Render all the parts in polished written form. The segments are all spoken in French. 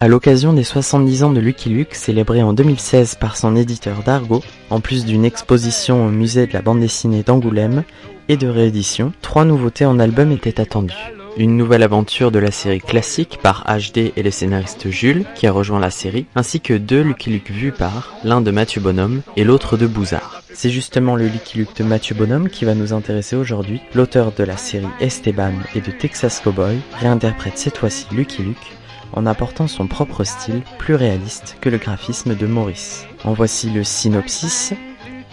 À l'occasion des 70 ans de Lucky Luke, célébrés en 2016 par son éditeur Dargaud, en plus d'une exposition au musée de la bande dessinée d'Angoulême et de réédition, 3 nouveautés en album étaient attendues. Une nouvelle aventure de la série classique par HD et le scénariste Jules, qui a rejoint la série, ainsi que 2 Lucky Luke vus par, l'un de Mathieu Bonhomme et l'autre de Bouzard. C'est justement le Lucky Luke de Mathieu Bonhomme qui va nous intéresser aujourd'hui. L'auteur de la série Esteban et de Texas Cowboy réinterprète cette fois-ci Lucky Luke, en apportant son propre style plus réaliste que le graphisme de Maurice. En voici le synopsis.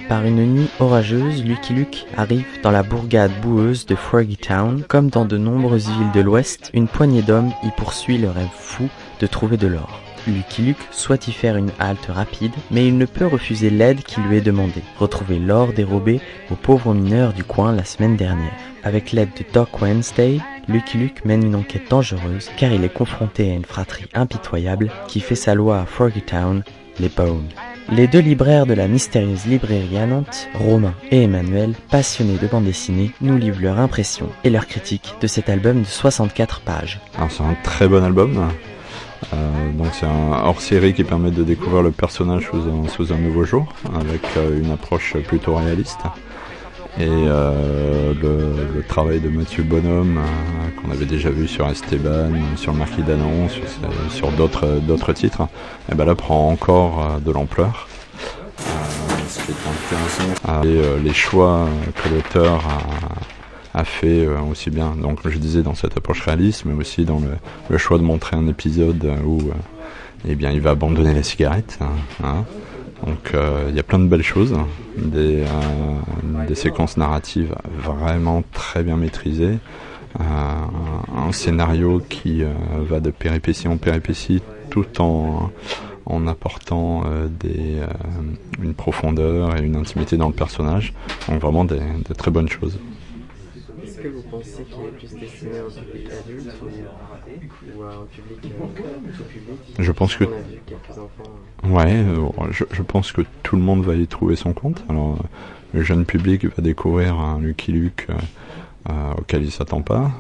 Par une nuit orageuse, Lucky Luke arrive dans la bourgade boueuse de Froggy Town. Comme dans de nombreuses villes de l'Ouest, une poignée d'hommes y poursuit le rêve fou de trouver de l'or. Lucky Luke souhaite y faire une halte rapide, mais il ne peut refuser l'aide qui lui est demandée. Retrouver l'or dérobé aux pauvres mineurs du coin la semaine dernière. Avec l'aide de Doc Wednesday, Lucky Luke mène une enquête dangereuse car il est confronté à une fratrie impitoyable qui fait sa loi à Froggy Town, les Bones. Les 2 libraires de la mystérieuse librairie à Nantes, Romain et Emmanuel, passionnés de bande dessinée, nous livrent leur impression et leur critique de cet album de 64 pages. Alors c'est un très bon album. Donc c'est un hors-série qui permet de découvrir le personnage sous un nouveau jour, avec une approche plutôt réaliste. Et le travail de Mathieu Bonhomme, qu'on avait déjà vu sur Esteban, sur le Marquis d'Anon, sur d'autres titres, et ben là prend encore de l'ampleur. Ce qui est intéressant, et les choix que l'auteur a fait aussi bien, donc je disais dans cette approche réaliste, mais aussi dans le choix de montrer un épisode où eh bien, il va abandonner la cigarette. Donc il y a plein de belles choses, des séquences narratives vraiment très bien maîtrisées, un scénario qui va de péripétie en péripétie tout en apportant une profondeur et une intimité dans le personnage, donc vraiment des très bonnes choses. Est-ce que vous pensez qu'il est plus destiné à un public adulte ou à un public tout public? Je pense que je pense que tout le monde va y trouver son compte. Alors le jeune public va découvrir un Lucky Luke auquel il s'attend pas.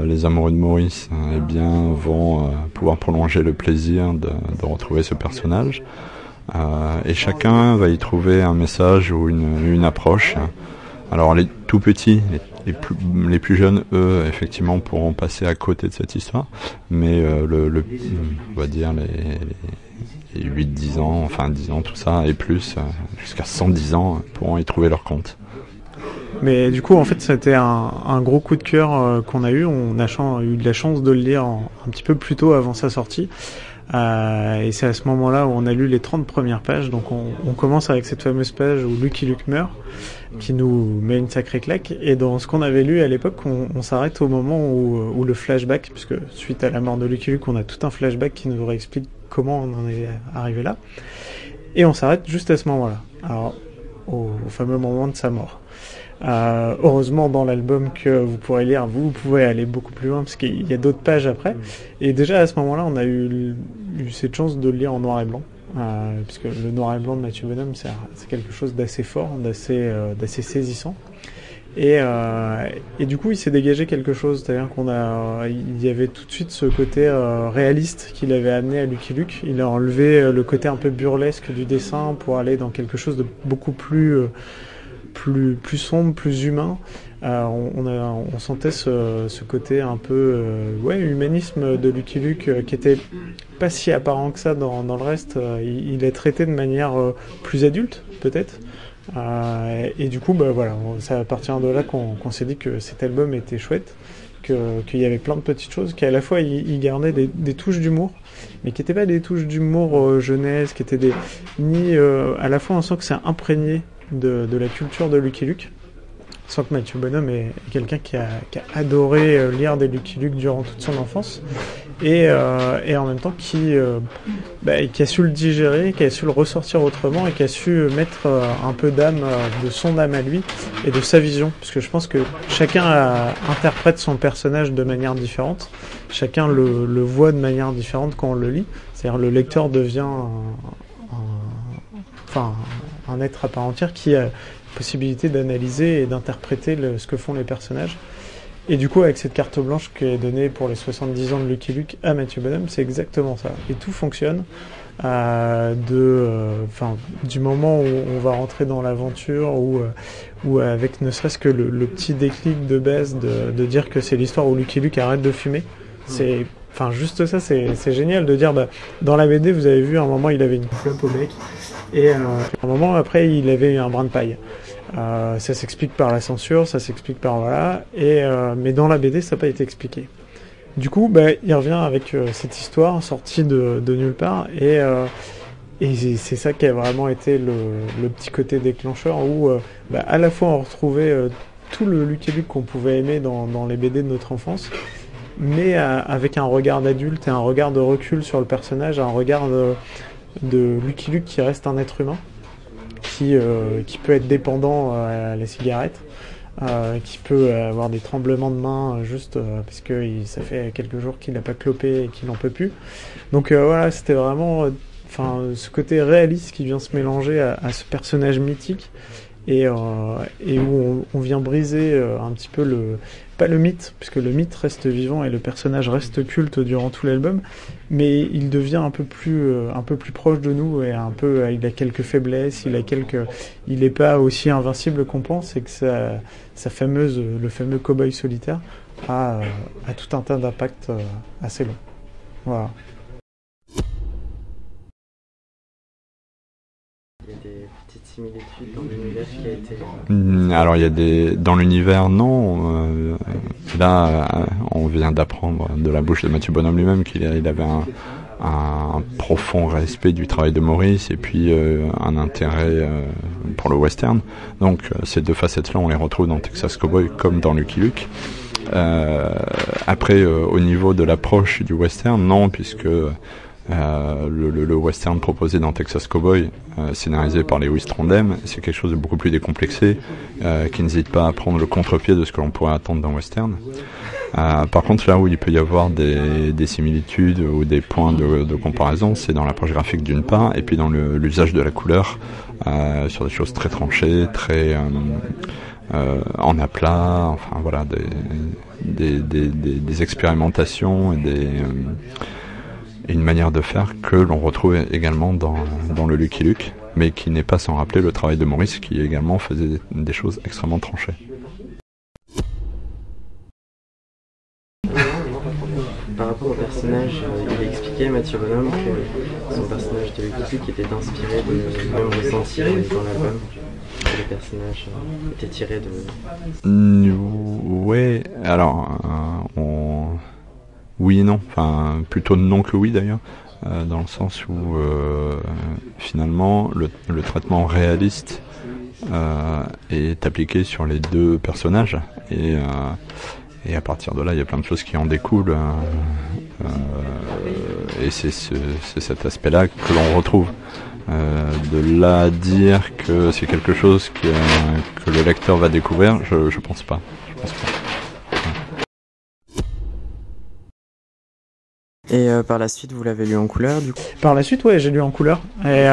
Les amoureux de Maurice vont pouvoir prolonger le plaisir de retrouver ce personnage. Et chacun va y trouver un message ou une approche. Alors les tout petits, les plus jeunes, eux, effectivement, pourront passer à côté de cette histoire, mais on va dire les 8-10 ans, enfin 10 ans, tout ça, et plus, jusqu'à 110 ans, pourront y trouver leur compte. Mais du coup, en fait, c'était un gros coup de cœur qu'on a eu. On a eu de la chance de le lire un petit peu plus tôt avant sa sortie. Et c'est à ce moment-là où on a lu les 30 premières pages. Donc on commence avec cette fameuse page où Lucky Luke meurt, qui nous met une sacrée claque. Et dans ce qu'on avait lu à l'époque, on s'arrête au moment où le flashback, puisque suite à la mort de Lucky Luke, on a tout un flashback qui nous réexplique comment on en est arrivé là. Et on s'arrête juste à ce moment-là, alors au fameux moment de sa mort. Heureusement dans l'album que vous pourrez lire, vous pouvez aller beaucoup plus loin parce qu'il y a d'autres pages après. Et déjà à ce moment-là, on a eu cette chance de le lire en noir et blanc, puisque le noir et blanc de Mathieu Bonhomme, c'est quelque chose d'assez fort, d'assez saisissant. Et du coup, il s'est dégagé quelque chose, c'est-à-dire il y avait tout de suite ce côté réaliste qu'il avait amené à Lucky Luke. Il a enlevé le côté un peu burlesque du dessin pour aller dans quelque chose de beaucoup plus sombre, plus humain. On sentait ce côté un peu humanisme de Lucky Luke qui était pas si apparent que ça dans le reste. Il est traité de manière plus adulte, peut-être. Et du coup, c'est à partir de là qu'on s'est dit que cet album était chouette, qu'il y avait plein de petites choses, qu'à la fois il gardait des touches d'humour, mais qui n'étaient pas des touches d'humour jeunesse, qui étaient à la fois on sent que c'est imprégné de la culture de Lucky Luke. On sent que Mathieu Bonhomme est quelqu'un qui a adoré lire des Lucky Luke durant toute son enfance, et en même temps qui a su le digérer, qui a su le ressortir autrement, et qui a su mettre un peu d'âme, de son âme à lui, et de sa vision, parce que je pense que chacun interprète son personnage de manière différente, chacun le voit de manière différente quand on le lit, c'est-à-dire le lecteur devient un être à part entière qui a la possibilité d'analyser et d'interpréter ce que font les personnages. Et du coup, avec cette carte blanche qui est donnée pour les 70 ans de Lucky Luke à Mathieu Bonhomme, c'est exactement ça. Et tout fonctionne du moment où on va rentrer dans l'aventure, ou avec ne serait-ce que le petit déclic de base de dire que c'est l'histoire où Lucky Luke arrête de fumer. C'est, enfin, juste ça, c'est génial de dire, dans la BD, vous avez vu, à un moment, il avait une clope au bec, et à un moment, après, il avait un brin de paille. Ça s'explique par la censure, ça s'explique par voilà, mais dans la BD ça n'a pas été expliqué. Du coup, il revient avec cette histoire sortie de nulle part, et c'est ça qui a vraiment été le petit côté déclencheur où à la fois on retrouvait tout le Lucky Luke qu'on pouvait aimer dans les BD de notre enfance, mais avec un regard d'adulte et un regard de recul sur le personnage, un regard de Lucky Luke qui reste un être humain. Qui peut être dépendant à la cigarette, qui peut avoir des tremblements de main juste parce que ça fait quelques jours qu'il n'a pas clopé et qu'il n'en peut plus. Donc voilà, c'était vraiment ce côté réaliste qui vient se mélanger à ce personnage mythique, et où on vient briser un petit peu pas le mythe, puisque le mythe reste vivant et le personnage reste culte durant tout l'album, mais il devient un peu plus proche de nous, et il a quelques faiblesses, il est pas aussi invincible qu'on pense, et que le fameux cow-boy solitaire a tout un tas d'impacts assez longs. Voilà. Il y a des petites similitudes dans l'univers qui a été... Alors il y a dans l'univers, non. Là, on vient d'apprendre de la bouche de Mathieu Bonhomme lui-même qu'il avait un profond respect du travail de Maurice, et puis un intérêt pour le western. Donc ces deux facettes-là, on les retrouve dans Texas Cowboy comme dans Lucky Luke. Après, au niveau de l'approche du western, non, puisque le western proposé dans Texas Cowboy, scénarisé par Lewis Trondheim, c'est quelque chose de beaucoup plus décomplexé, qui n'hésite pas à prendre le contre-pied de ce que l'on pourrait attendre d'un western. Par contre, là où il peut y avoir des similitudes ou des points de comparaison, c'est dans l'approche graphique d'une part, et puis dans l'usage de la couleur, sur des choses très tranchées, très en aplat, enfin voilà, des expérimentations et une manière de faire que l'on retrouve également dans le Lucky Luke, mais qui n'est pas sans rappeler le travail de Maurice, qui également faisait des choses extrêmement tranchées. Par rapport au personnage, il expliquait, Mathieu Bonhomme, que son personnage de Lucky Luke était inspiré du même ressenti dans l'album, que le personnage était tiré de... Ouais, alors, oui et non, enfin plutôt non que oui d'ailleurs, dans le sens où finalement le traitement réaliste est appliqué sur les deux personnages, et à partir de là il y a plein de choses qui en découlent, et c'est cet aspect-là que l'on retrouve. De là à dire que c'est quelque chose que le lecteur va découvrir, je pense pas. Et par la suite, vous l'avez lu en couleur, du coup? Par la suite, ouais, j'ai lu en couleur. Et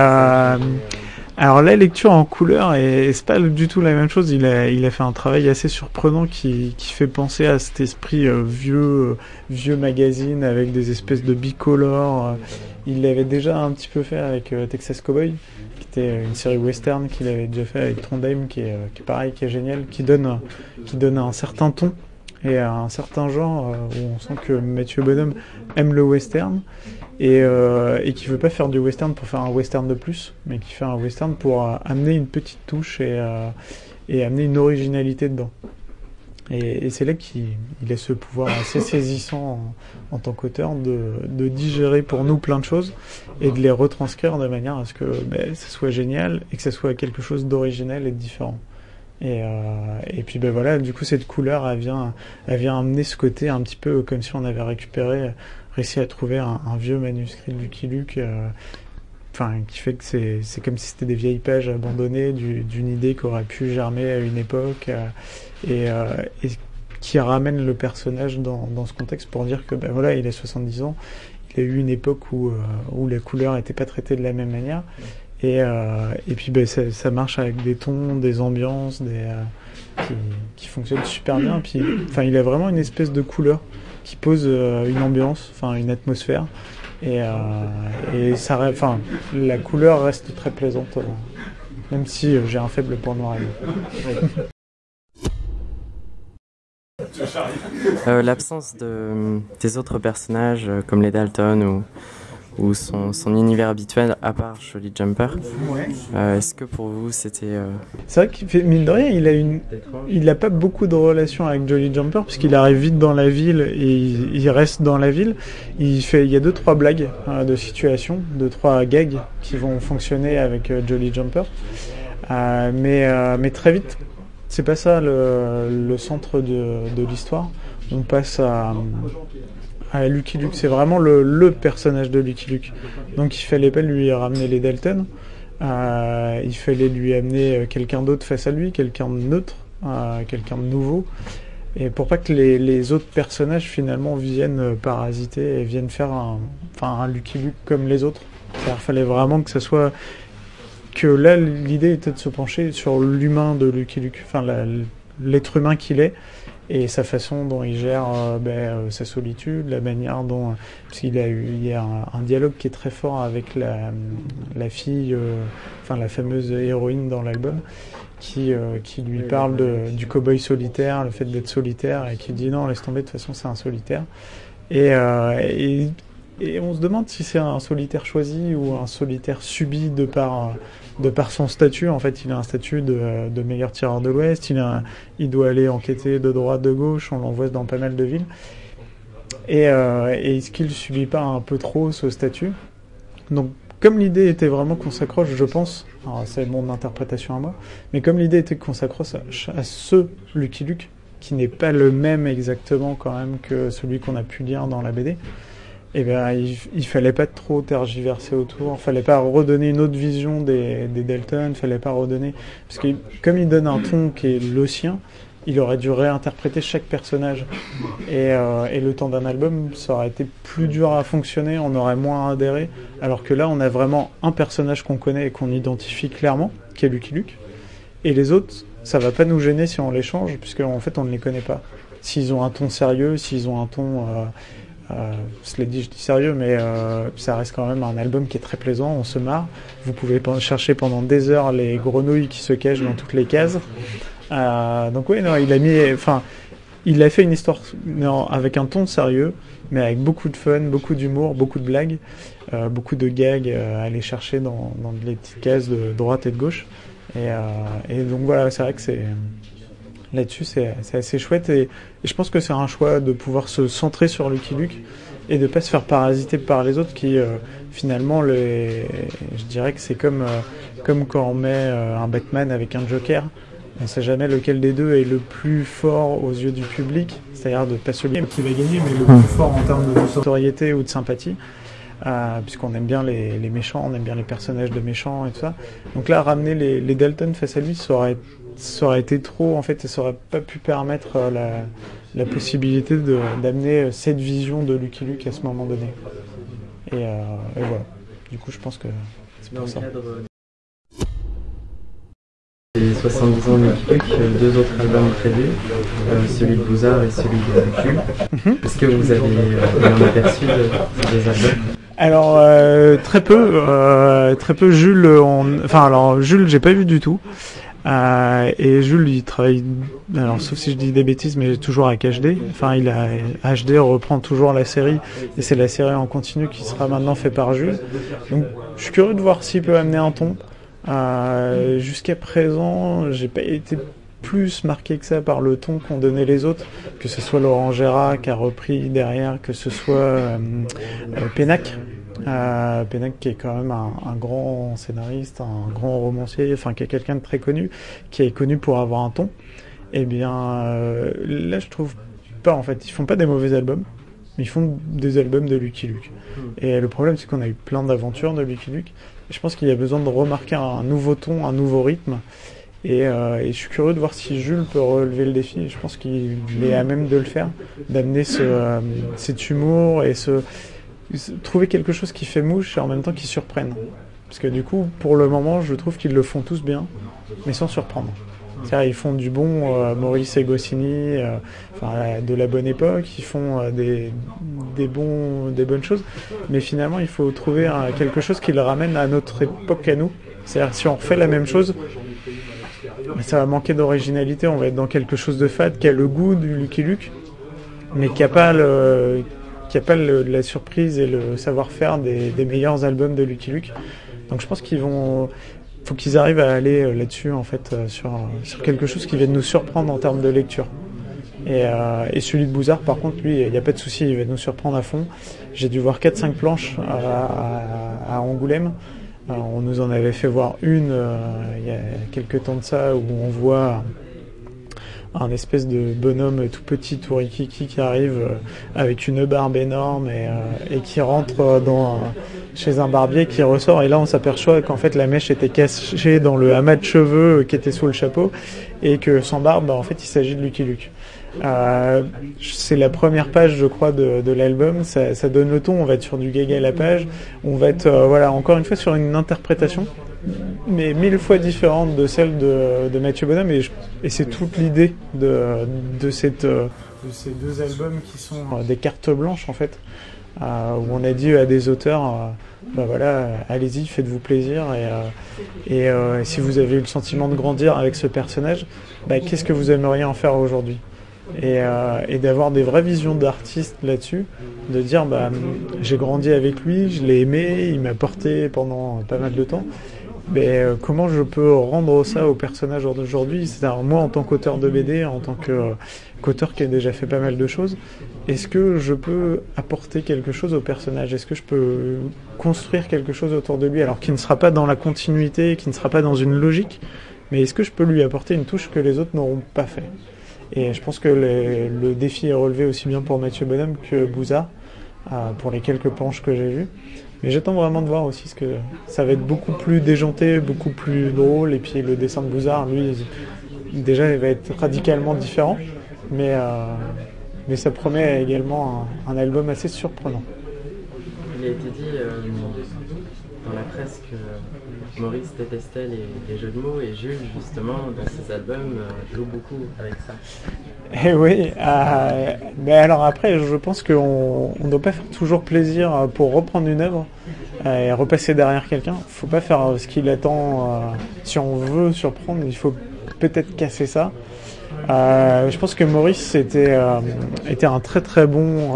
alors la lecture en couleur, c'est pas du tout la même chose. Il a fait un travail assez surprenant qui fait penser à cet esprit vieux magazine avec des espèces de bicolores. Il l'avait déjà un petit peu fait avec Texas Cowboy, qui était une série western qu'il avait déjà fait avec Trondheim, qui est pareil, qui est génial, qui donne un certain ton et un certain genre où on sent que Mathieu Bonhomme aime le western, et qui veut pas faire du western pour faire un western de plus, mais qui fait un western pour amener une petite touche et amener une originalité dedans. Et c'est là qu'il a ce pouvoir assez saisissant en tant qu'auteur de digérer pour nous plein de choses et de les retranscrire de manière à ce que ça soit génial et que ça soit quelque chose d'original et de différent. Et puis voilà, du coup cette couleur elle vient amener ce côté un petit peu comme si on avait réussi à trouver un vieux manuscrit de Lucky Luke, qui fait que c'est comme si c'était des vieilles pages abandonnées d'une idée qui aurait pu germer à une époque, et qui ramène le personnage dans ce contexte pour dire que voilà, il a 70 ans, il a eu une époque où la couleur n'était pas traitée de la même manière, Et puis ça marche avec des tons, des ambiances, qui fonctionnent super bien. Puis, enfin, il a vraiment une espèce de couleur qui pose une ambiance, enfin une atmosphère. Et ça, enfin, la couleur reste très plaisante, même si j'ai un faible pour le noir et blanc. L'absence des autres personnages comme les Dalton ou son univers habituel à part Jolly Jumper, est-ce que pour vous c'était... C'est vrai qu'il fait, mine de rien, il n'a pas beaucoup de relations avec Jolly Jumper puisqu'il arrive vite dans la ville et il reste dans la ville. Il y a 2-3 blagues de situation, 2-3 gags qui vont fonctionner avec Jolly Jumper, mais très vite c'est pas ça le centre de l'histoire. On passe à Lucky Luke, c'est vraiment le personnage de Lucky Luke. Donc il fallait pas lui ramener les Dalton, il fallait lui amener quelqu'un d'autre face à lui, quelqu'un de neutre, quelqu'un de nouveau, et pour pas que les autres personnages finalement viennent parasiter et viennent faire un Lucky Luke comme les autres. C'est-à-dire, fallait vraiment que ça soit... que là l'idée était de se pencher sur l'humain de Lucky Luke, enfin l'être humain qu'il est, et sa façon dont il gère sa solitude, la manière dont... Parce qu'il y a un dialogue qui est très fort avec la fille, la fameuse héroïne dans l'album, qui lui parle du cow-boy solitaire, le fait d'être solitaire, et qui dit non, laisse tomber, de toute façon c'est un solitaire. Et on se demande si c'est un solitaire choisi ou un solitaire subi de par son statut. En fait, il a un statut de meilleur tireur de l'Ouest, il doit aller enquêter de droite, de gauche, on l'envoie dans pas mal de villes. Et est-ce qu'il ne subit pas un peu trop ce statut? Donc, comme l'idée était vraiment qu'on s'accroche, je pense, alors c'est mon interprétation à moi, mais comme l'idée était qu'on s'accroche à ce Lucky Luke, qui n'est pas le même exactement quand même que celui qu'on a pu lire dans la BD, eh bien, il fallait pas trop tergiverser autour, fallait pas redonner une autre vision des Dalton, fallait pas redonner... Parce que comme il donne un ton qui est le sien, il aurait dû réinterpréter chaque personnage. Et le temps d'un album, ça aurait été plus dur à fonctionner, on aurait moins adhéré, alors que là, on a vraiment un personnage qu'on connaît et qu'on identifie clairement, qui est Lucky Luke. Et les autres, ça va pas nous gêner si on les change, puisqu'en fait, on ne les connaît pas. S'ils ont un ton sérieux, s'ils ont un ton... cela dit, je dis sérieux, mais ça reste quand même un album qui est très plaisant, on se marre. Vous pouvez chercher pendant des heures les grenouilles qui se cachent dans toutes les cases. Donc oui, non, il a fait une histoire avec un ton sérieux, mais avec beaucoup de fun, beaucoup d'humour, beaucoup de blagues, beaucoup de gags à aller chercher dans les petites cases de droite et de gauche. Et donc voilà, c'est vrai que là-dessus, c'est assez chouette, et je pense que c'est un choix de pouvoir se centrer sur Lucky Luke et de ne pas se faire parasiter par les autres qui, finalement, je dirais que c'est comme quand on met un Batman avec un Joker. On ne sait jamais lequel des deux est le plus fort aux yeux du public, c'est-à-dire de pas celui qui va gagner, mais le plus fort en termes de notoriété ou de sympathie. Puisqu'on aime bien les méchants, on aime bien les personnages de méchants et tout ça. Donc là, ramener les Dalton face à lui, ça aurait été trop, en fait, et ça aurait pas pu permettre la possibilité d'amener cette vision de Lucky Luke à ce moment donné. Et voilà. Du coup, je pense que c'est pour ça. Les 70 ans de Lucky Luke, 2 autres albums prévus, celui de Bouzard et celui de Jules. Est-ce que vous avez un aperçu de ces albums? Alors très peu. Jules, Jules, j'ai pas vu du tout. Et Jules, il travaille, alors sauf si je dis des bêtises, mais toujours avec HD. Enfin, HD reprend toujours la série, et c'est la série en continu qui sera maintenant faite par Jules. Donc, je suis curieux de voir s'il peut amener un ton. Jusqu'à présent, j'ai pas été plus marqué que ça par le ton qu'ont donné les autres, que ce soit Laurent Gérard qui a repris derrière, que ce soit Pénac. Pénac qui est quand même un grand scénariste, un grand romancier, enfin qui est quelqu'un de très connu, qui est connu pour avoir un ton. Eh bien, là je trouve pas, en fait, ils font pas des mauvais albums, mais ils font des albums de Lucky Luke. Et le problème, c'est qu'on a eu plein d'aventures de Lucky Luke. Et je pense qu'il y a besoin de remarquer un nouveau ton, un nouveau rythme. Et je suis curieux de voir si Jules peut relever le défi. Je pense qu'il est à même de le faire, d'amener cet humour et trouver quelque chose qui fait mouche et en même temps qui surprenne. Parce que du coup, pour le moment, je trouve qu'ils le font tous bien, mais sans surprendre. C'est-à-dire, ils font du bon Maurice et Goscinny, de la bonne époque, ils font des bonnes choses, mais finalement, il faut trouver quelque chose qui le ramène à notre époque à nous. C'est-à-dire, si on refait la même chose, ça va manquer d'originalité, on va être dans quelque chose de fade, qui a le goût du Lucky Luke, mais qui n'a pas la surprise et le savoir-faire des meilleurs albums de Lucky Luke. Donc je pense faut qu'ils arrivent à aller là-dessus en fait sur quelque chose qui va nous surprendre en termes de lecture. Et celui de Bouzard par contre lui il n'y a pas de souci, il va nous surprendre à fond. J'ai dû voir 4-5 planches à Angoulême. On nous en avait fait voir une il y a quelques temps de ça où on voit un espèce de bonhomme tout petit, tout rikiki qui arrive avec une barbe énorme et qui rentre chez un barbier, qui ressort, et là on s'aperçoit qu'en fait la mèche était cachée dans le amas de cheveux qui était sous le chapeau, et que sans barbe, en fait il s'agit de Lucky Luke. C'est la première page je crois de l'album, ça donne le ton, on va être sur du gaga à la page, on va être encore une fois sur une interprétation mais 1000 fois différente de celle de Mathieu Bonhomme, et c'est toute l'idée de ces deux albums qui sont des cartes blanches en fait, où on a dit à des auteurs allez-y, faites-vous plaisir, et si vous avez eu le sentiment de grandir avec ce personnage, qu'est-ce que vous aimeriez en faire aujourd'hui, et d'avoir des vraies visions d'artistes là-dessus, de dire j'ai grandi avec lui, je l'ai aimé, il m'a porté pendant pas mal de temps, mais comment je peux rendre ça au personnage d'aujourd'hui, c'est-à-dire moi en tant qu'auteur de BD, en tant qu'auteur qui a déjà fait pas mal de choses, est-ce que je peux apporter quelque chose au personnage, est-ce que je peux construire quelque chose autour de lui, alors qui ne sera pas dans la continuité, qui ne sera pas dans une logique, mais est-ce que je peux lui apporter une touche que les autres n'auront pas fait. Et je pense que le défi est relevé aussi bien pour Mathieu Bonhomme que Bouzard, pour les quelques planches que j'ai vues. Mais j'attends vraiment de voir aussi, ce que ça va être beaucoup plus déjanté, beaucoup plus drôle, et puis le dessin de Bouzard, lui, déjà il va être radicalement différent, mais ça promet également un album assez surprenant. Il a été dit dans la presse que Maurice détestait les jeux de mots, et Jules justement dans ses albums joue beaucoup avec ça. Et oui, mais alors après je pense qu'on ne doit pas faire toujours plaisir pour reprendre une œuvre et repasser derrière quelqu'un. Faut pas faire ce qu'il attend. Si on veut surprendre, il faut peut-être casser ça. Je pense que Maurice était un très très bon.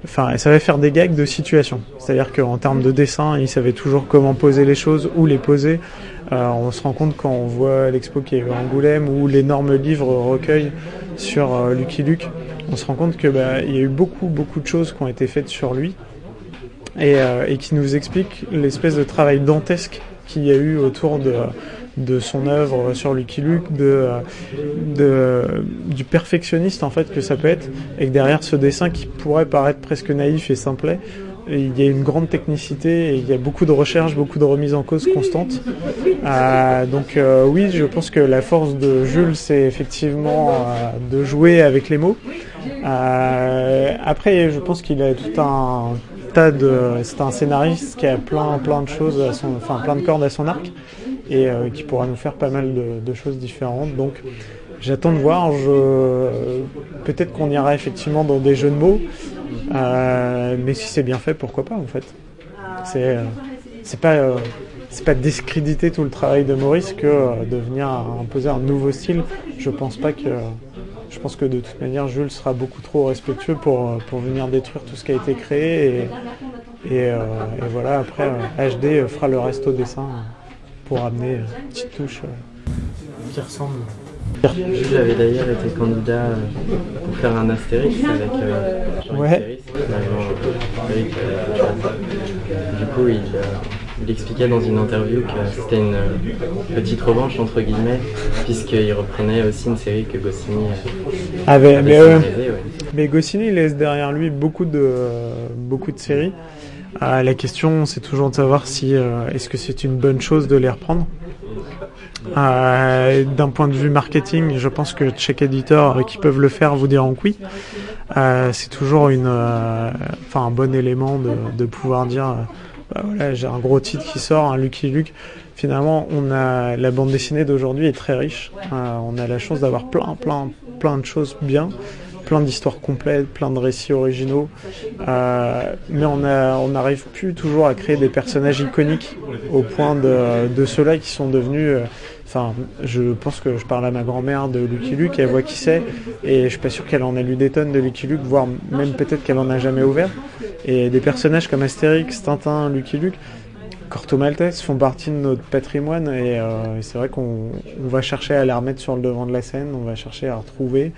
Il savait faire des gags de situation. C'est-à-dire qu'en termes de dessin, il savait toujours comment poser les choses, où les poser. On se rend compte quand on voit l'expo qui est à Angoulême ou l'énorme livre recueil sur Lucky Luke, on se rend compte que il y a eu beaucoup de choses qui ont été faites sur lui et qui nous expliquent l'espèce de travail dantesque qu'il y a eu autour de son œuvre sur Lucky Luke, du perfectionniste en fait que ça peut être, et que derrière ce dessin qui pourrait paraître presque naïf et simplet, il y a une grande technicité et il y a beaucoup de recherche, beaucoup de remise en cause constante. Donc oui, je pense que la force de Jules, c'est effectivement de jouer avec les mots. Après, je pense qu'il a tout un c'est un scénariste qui a plein de choses, plein de cordes à son arc, et qui pourra nous faire pas mal de choses différentes. Donc j'attends de voir. Peut-être qu'on ira effectivement dans des jeux de mots, mais si c'est bien fait, pourquoi pas en fait. C'est pas discréditer tout le travail de Maurice que de venir imposer un nouveau style. Je pense que de toute manière Jules sera beaucoup trop respectueux pour venir détruire tout ce qui a été créé, et voilà, après HD fera le reste au dessin pour amener une petite touche qui ressemble. Jules avait d'ailleurs été candidat pour faire un Astérix avec ouais. Du coup, il expliquait dans une interview que c'était une petite revanche entre guillemets, puisqu'il reprenait aussi une série que Goscinny avait scénarisée. Mais Goscinny laisse derrière lui beaucoup de séries. La question, c'est toujours de savoir si est-ce que c'est une bonne chose de les reprendre. D'un point de vue marketing, je pense que chaque éditeur qui peuvent le faire vous diront que oui. C'est toujours un bon élément de pouvoir dire voilà, j'ai un gros titre qui sort, un Lucky Luke. Finalement, la bande dessinée d'aujourd'hui est très riche. On a la chance d'avoir plein de choses bien, plein d'histoires complètes, plein de récits originaux. Mais on n'arrive plus toujours à créer des personnages iconiques au point de ceux-là qui sont devenus... je pense que je parle à ma grand-mère de Lucky Luke, elle voit qui c'est, et je suis pas sûr qu'elle en a lu des tonnes de Lucky Luke, voire même peut-être qu'elle en a jamais ouvert. Et des personnages comme Astérix, Tintin, Lucky Luke, Corto Maltese font partie de notre patrimoine, et c'est vrai qu'on va chercher à les remettre sur le devant de la scène, on va chercher à retrouver.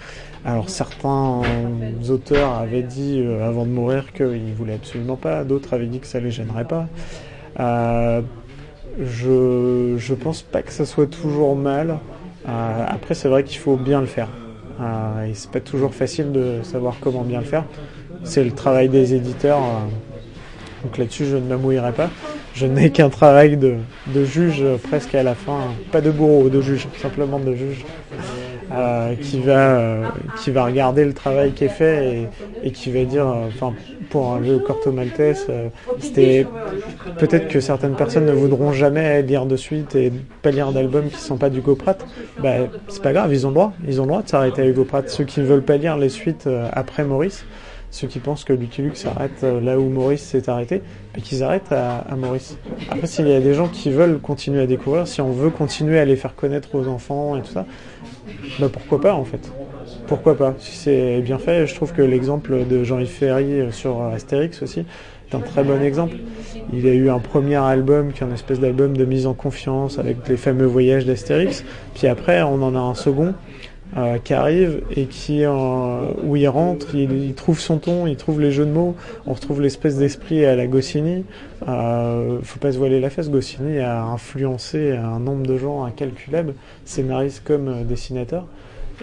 Alors certains auteurs avaient dit avant de mourir qu'ils voulaient absolument pas, d'autres avaient dit que ça les gênerait pas. Je pense pas que ça soit toujours mal. Après, c'est vrai qu'il faut bien le faire. Et c'est pas toujours facile de savoir comment bien le faire. C'est le travail des éditeurs. Donc là-dessus, je ne m'amouillerai pas. Je n'ai qu'un travail de juge presque à la fin. Pas de bourreau, de juge, simplement de juge. Qui va regarder le travail qui est fait et qui va dire, pour le Corto Maltese, c'était peut-être que certaines personnes ne voudront jamais lire de suite et pas lire d'albums qui sont pas d'Hugo Pratt. C'est pas grave, ils ont le droit de s'arrêter à Hugo Pratt. Ceux qui ne veulent pas lire les suites après Maurice, ceux qui pensent que Lucky Luke s'arrête là où Maurice s'est arrêté, qu'ils arrêtent à Maurice. Après, s'il y a des gens qui veulent continuer à découvrir, si on veut continuer à les faire connaître aux enfants et tout ça, pourquoi pas en fait. Pourquoi pas. Si c'est bien fait, je trouve que l'exemple de Jean-Yves Ferry sur Astérix aussi est un très bon exemple. Il a eu un premier album qui est une espèce d'album de mise en confiance avec les fameux voyages d'Astérix, puis après on en a un second qui arrive et où il rentre, il trouve son ton, il trouve les jeux de mots, on retrouve l'espèce d'esprit à la Goscinny. Faut pas se voiler la face, Goscinny a influencé un nombre de gens incalculable, scénaristes comme dessinateurs,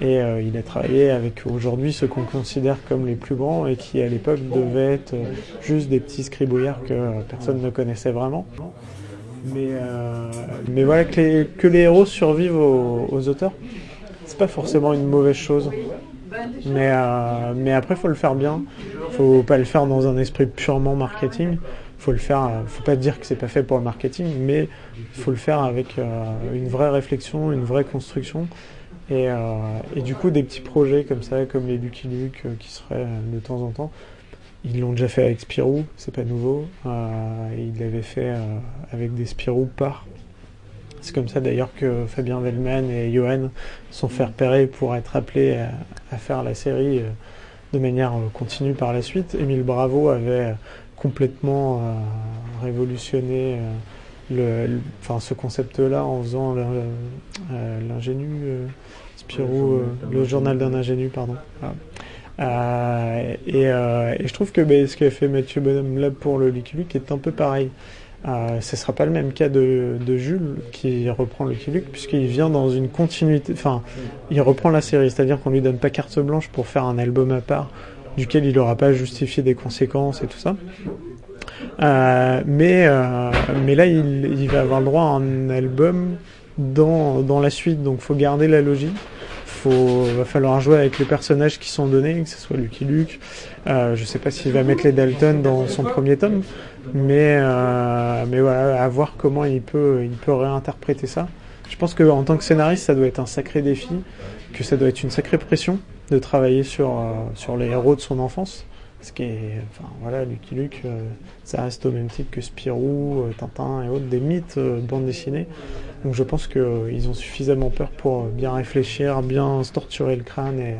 et il a travaillé avec aujourd'hui ceux qu'on considère comme les plus grands et qui à l'époque devaient être juste des petits scribouillards que personne ne connaissait vraiment. Mais voilà, que les héros survivent aux auteurs, c'est pas forcément une mauvaise chose, mais après faut le faire bien, faut pas le faire dans un esprit purement marketing, faut le faire, faut pas dire que c'est pas fait pour le marketing, mais faut le faire avec une vraie réflexion, une vraie construction, et du coup des petits projets comme ça, comme les Lucky Luke qui seraient de temps en temps. Ils l'ont déjà fait avec Spirou, c'est pas nouveau, ils l'avaient fait avec des Spirou par. C'est comme ça d'ailleurs que Fabien Wellman et Johan sont fait repérer pour être appelés à faire la série de manière continue par la suite. Émile Bravo avait complètement révolutionné ce concept-là en faisant l'ingénu, Spirou, le journal d'un ingénu, pardon. Et je trouve que ce qu'a fait Mathieu Bonhomme là pour le Lucky Luke est un peu pareil. Ce ne sera pas le même cas de Jules qui reprend Lucky Luke, puisqu'il vient dans une continuité, il reprend la série, c'est-à-dire qu'on lui donne pas carte blanche pour faire un album à part duquel il n'aura pas justifié des conséquences et tout ça. Mais là il va avoir le droit à un album dans la suite, donc faut garder la logique. Va falloir jouer avec les personnages qui sont donnés, que ce soit Lucky Luke. Je sais pas s'il va mettre les Dalton dans son premier tome, mais voilà, à voir comment il peut réinterpréter ça. Je pense qu'en tant que scénariste, ça doit être un sacré défi, que ça doit être une sacrée pression de travailler sur les héros de son enfance. Ce qui est, Lucky Luke, ça reste au même titre que Spirou, Tintin et autres, des mythes de bande dessinée. Donc je pense qu'ils ont suffisamment peur pour bien réfléchir, bien se torturer le crâne et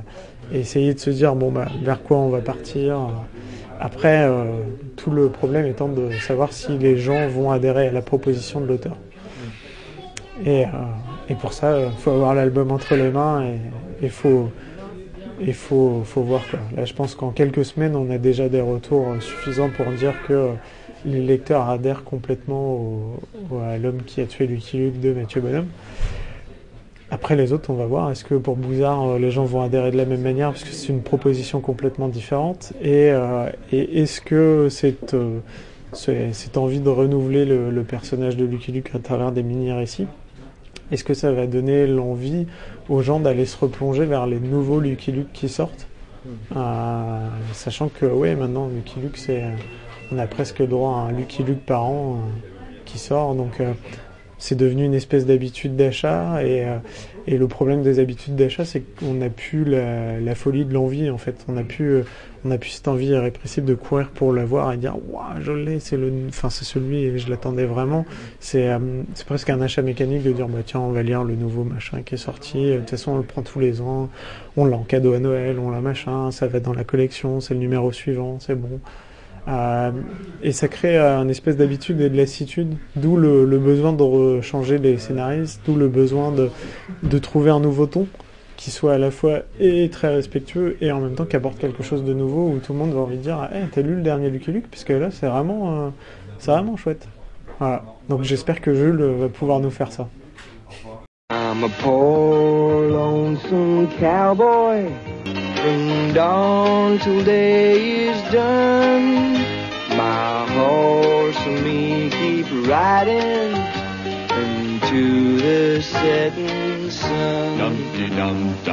essayer de se dire vers quoi on va partir. Après, tout le problème étant de savoir si les gens vont adhérer à la proposition de l'auteur. Et pour ça, il faut avoir l'album entre les mains et il faut voir quoi. Là, je pense qu'en quelques semaines, on a déjà des retours suffisants pour dire que les lecteurs adhèrent complètement à L'homme qui a tué Lucky Luke de Mathieu Bonhomme. Après les autres, on va voir. Est-ce que pour Bouzard, les gens vont adhérer de la même manière parce que c'est une proposition complètement différente, et est-ce que cette envie de renouveler le personnage de Lucky Luke à travers des mini-récits, est-ce que ça va donner l'envie aux gens d'aller se replonger vers les nouveaux Lucky Luke qui sortent, sachant que maintenant Lucky Luke on a presque le droit à un Lucky Luke par an qui sort, donc c'est devenu une espèce d'habitude d'achat et le problème des habitudes d'achat, c'est qu'on n'a plus la folie de l'envie en fait. On n'a plus cette envie irrépressible de courir pour l'avoir et dire waouh je l'ai, c'est celui et je l'attendais vraiment. C'est presque un achat mécanique de dire bah tiens on va lire le nouveau machin qui est sorti. De toute façon on le prend tous les ans, on l'a en cadeau à Noël, on l'a machin, ça va dans la collection, c'est le numéro suivant, c'est bon. Et ça crée une espèce d'habitude et de lassitude, d'où le besoin de changer les scénaristes, d'où le besoin de trouver un nouveau ton qui soit à la fois et très respectueux et en même temps qui apporte quelque chose de nouveau où tout le monde va envie de dire hey, t'as lu le dernier Lucky Luke parce que là c'est vraiment chouette. Voilà. Donc j'espère que Jules va pouvoir nous faire ça. I'm a poor lonesome cowboy. From dawn till day is done, my horse and me keep riding into the setting sun. Dum-de-dum-dum.